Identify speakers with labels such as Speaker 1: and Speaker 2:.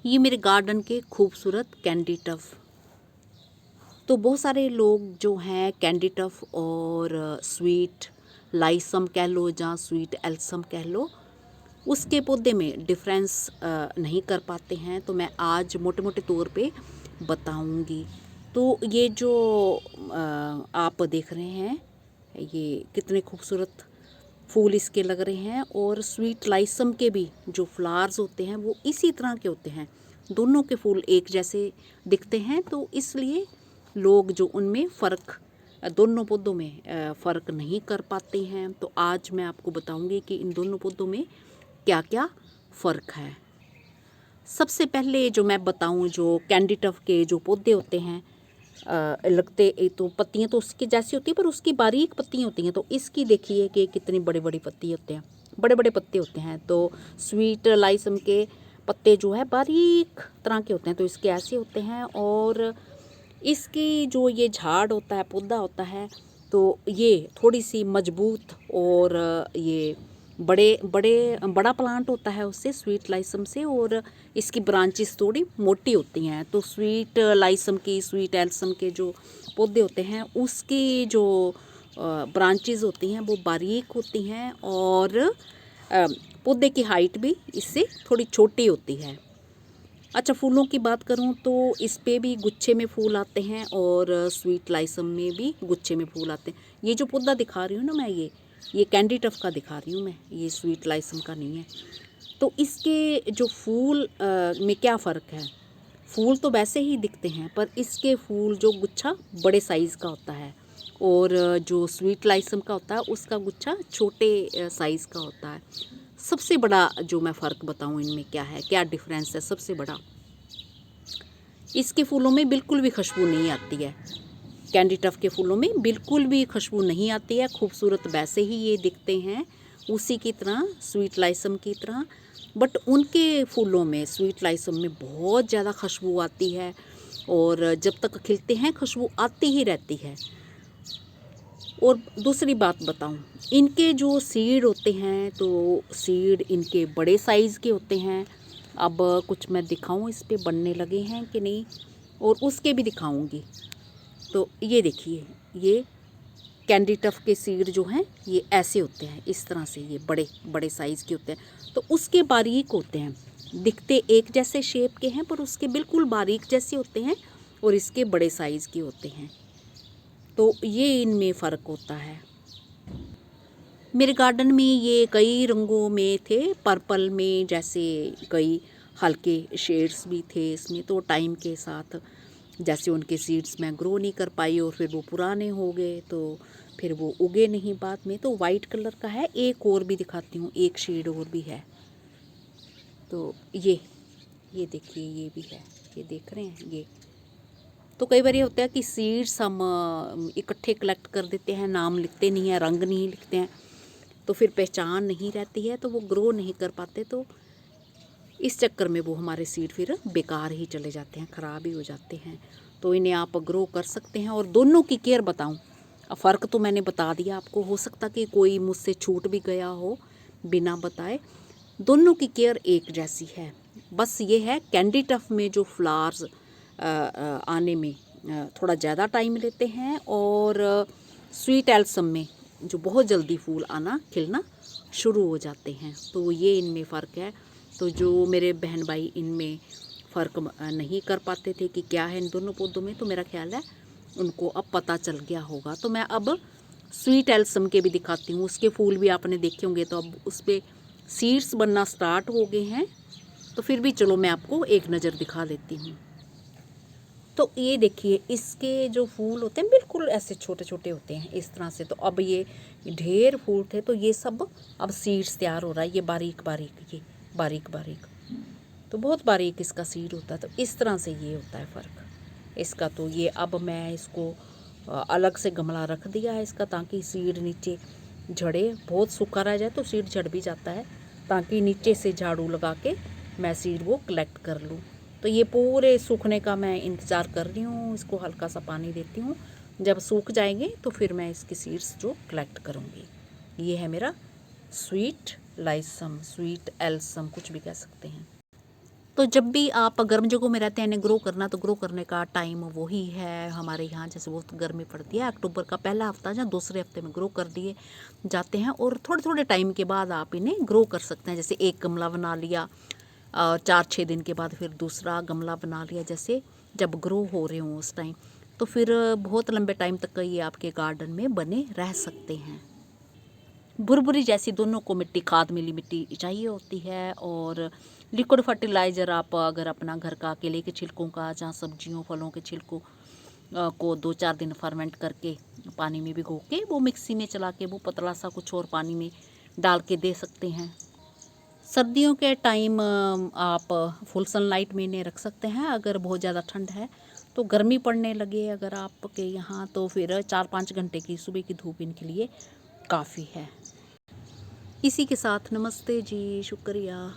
Speaker 1: ये मेरे गार्डन के खूबसूरत कैंडी टफ। तो बहुत सारे लोग जो हैं कैंडी टफ और स्वीट लाइसम कह लो या स्वीट एल्सम कह लो, उसके पौधे में डिफरेंस नहीं कर पाते हैं। तो मैं आज मोटे मोटे तौर पे बताऊंगी। तो ये जो आप देख रहे हैं, ये कितने खूबसूरत फूल इसके लग रहे हैं। और स्वीट लाइसम के भी जो फ्लावर्स होते हैं वो इसी तरह के होते हैं। दोनों के फूल एक जैसे दिखते हैं, तो इसलिए लोग जो उनमें फ़र्क, दोनों पौधों में फ़र्क नहीं कर पाते हैं। तो आज मैं आपको बताऊंगी कि इन दोनों पौधों में क्या क्या फ़र्क है। सबसे पहले जो मैं बताऊं, जो कैंडी टफ के जो पौधे होते हैं, लगते तो पत्तियां तो उसकी जैसी होती है पर उसकी बारीक पत्तियां होती हैं। तो इसकी देखिए कि कितनी बड़ी बड़ी पत्ती होते हैं, बड़े बड़े पत्ते होते हैं। तो स्वीट लाइसम के पत्ते जो है बारीक तरह के होते हैं, तो इसके ऐसे होते हैं। और इसकी जो ये झाड़ होता है, पौधा होता है, तो ये थोड़ी सी मजबूत और ये बड़े बड़े बड़ा प्लांट होता है उससे, स्वीट लाइसम से। और इसकी ब्रांचेस थोड़ी मोटी होती हैं। तो स्वीट लाइसम की, स्वीट एल्सम के जो पौधे होते हैं उसकी जो ब्रांचेस होती हैं वो बारीक होती हैं। और पौधे की हाइट भी इससे थोड़ी छोटी होती है। अच्छा, फूलों की बात करूं तो इस पे भी गुच्छे में फूल आते हैं और स्वीट लाइसम में भी गुच्छे में फूल आते हैं। ये जो पौधा दिखा रही हूँ ना मैं, ये कैंडी टफ का दिखा रही हूँ मैं, ये स्वीट लाइसम का नहीं है। तो इसके जो फूल में क्या फ़र्क है, फूल तो वैसे ही दिखते हैं पर इसके फूल जो गुच्छा बड़े साइज़ का होता है और जो स्वीट लाइसम का होता है उसका गुच्छा छोटे साइज़ का होता है। सबसे बड़ा जो मैं फ़र्क बताऊं इनमें क्या है, क्या डिफरेंस है, सबसे बड़ा, इसके फूलों में बिल्कुल भी खुशबू नहीं आती है। कैंडी टफ के फूलों में बिल्कुल भी खुशबू नहीं आती है। खूबसूरत वैसे ही ये दिखते हैं उसी की तरह, स्वीट लाइसम की तरह। बट उनके फूलों में, स्वीट लाइसम में बहुत ज़्यादा खुशबू आती है और जब तक खिलते हैं खुशबू आती ही रहती है। और दूसरी बात बताऊं, इनके जो सीड होते हैं तो सीड इनके बड़े साइज़ के होते हैं। अब कुछ मैं दिखाऊं इस पे बनने लगे हैं कि नहीं, और उसके भी दिखाऊंगी। तो ये देखिए, ये कैंडी टफ के सीड जो हैं ये ऐसे होते हैं, इस तरह से, ये बड़े बड़े साइज़ के होते हैं। तो उसके बारीक होते हैं, दिखते एक जैसे शेप के हैं पर उसके बिल्कुल बारीक जैसे होते हैं और इसके बड़े साइज़ के होते हैं। तो ये इनमें फ़र्क होता है। मेरे गार्डन में ये कई रंगों में थे, पर्पल में जैसे कई हल्के शेड्स भी थे इसमें। तो टाइम के साथ जैसे उनके सीड्स मैं ग्रो नहीं कर पाई और फिर वो पुराने हो गए, तो फिर वो उगे नहीं बाद में। तो वाइट कलर का है, एक और भी दिखाती हूँ, एक शेड और भी है। तो ये देखिए, ये भी है, ये देख रहे हैं ये। तो कई बार ये होता है कि सीड्स हम इकट्ठे कलेक्ट कर देते हैं, नाम लिखते नहीं हैं, रंग नहीं लिखते हैं, तो फिर पहचान नहीं रहती है, तो वो ग्रो नहीं कर पाते। तो इस चक्कर में वो हमारे सीड फिर बेकार ही चले जाते हैं, ख़राब ही हो जाते हैं। तो इन्हें आप ग्रो कर सकते हैं। और दोनों की केयर बताऊं, अब फ़र्क तो मैंने बता दिया आपको, हो सकता कि कोई मुझसे छूट भी गया हो बिना बताए। दोनों की केयर एक जैसी है, बस ये है कैंडी टफ में जो फ्लावर्स आने में थोड़ा ज़्यादा टाइम लेते हैं और स्वीट एल्सम में जो बहुत जल्दी फूल आना, खिलना शुरू हो जाते हैं। तो ये इनमें फ़र्क है। तो जो मेरे बहन भाई इनमें फ़र्क नहीं कर पाते थे कि क्या है इन दोनों पौधों में, तो मेरा ख्याल है उनको अब पता चल गया होगा। तो मैं अब स्वीट एल्सम के भी दिखाती हूँ, उसके फूल भी आपने देखे होंगे। तो अब उस पर सीड्स बनना स्टार्ट हो गए हैं, तो फिर भी चलो मैं आपको एक नज़र दिखा देती हूँ। तो ये देखिए, इसके जो फूल होते हैं बिल्कुल ऐसे छोटे छोटे होते हैं इस तरह से। तो अब ये ढेर फूल थे, तो ये सब अब सीड्स तैयार हो रहा है। ये बारीक बारीक, ये बारीक बारीक, तो बहुत बारीक इसका सीड होता है। तो इस तरह से ये होता है फ़र्क इसका। तो ये अब मैं इसको अलग से गमला रख दिया है इसका, ताकि सीड नीचे झड़े। बहुत सूखा रह जाए तो सीड झड़ भी जाता है, ताकि नीचे से झाड़ू लगा के मैं सीड वो कलेक्ट कर लूँ। तो ये पूरे सूखने का मैं इंतज़ार कर रही हूँ, इसको हल्का सा पानी देती हूँ। जब सूख जाएंगे तो फिर मैं इसकी सीड्स जो कलेक्ट करूँगी। ये है मेरा स्वीट लाइसम, स्वीट एल्सम, कुछ भी कह सकते हैं। तो जब भी आप गर्म जगहों में रहते हैं इन्हें ग्रो करना, तो ग्रो करने का टाइम वही है हमारे यहाँ। जैसे बहुत गर्मी पड़ती है, अक्टूबर का पहला हफ्ता या दूसरे हफ्ते में ग्रो कर दिए जाते हैं, और थोड़े थोड़े टाइम के बाद आप इन्हें ग्रो कर सकते हैं। जैसे एक गमला बना लिया, 4-6 दिन के बाद फिर दूसरा गमला बना लिया, जैसे जब ग्रो हो रहे हों उस टाइम, तो फिर बहुत लंबे टाइम तक ये आपके गार्डन में बने रह सकते हैं। भुरभुरी जैसी दोनों को मिट्टी, खाद मिली मिट्टी चाहिए होती है, और लिक्विड फर्टिलाइज़र आप अगर अपना घर का केले के छिलकों का, जहाँ सब्जियों फलों के छिलकों को 2-4 दिन फर्मेंट करके पानी में भिगो के वो मिक्सी में चला के वो पतला सा कुछ और पानी में डाल के दे सकते हैं। सर्दियों के टाइम आप फुल सनलाइट में इन्हें रख सकते हैं। अगर बहुत ज़्यादा ठंड है तो गर्मी पड़ने लगे अगर आपके यहाँ, तो फिर 4-5 घंटे की सुबह की धूप इनके लिए काफ़ी है। इसी के साथ नमस्ते जी, शुक्रिया।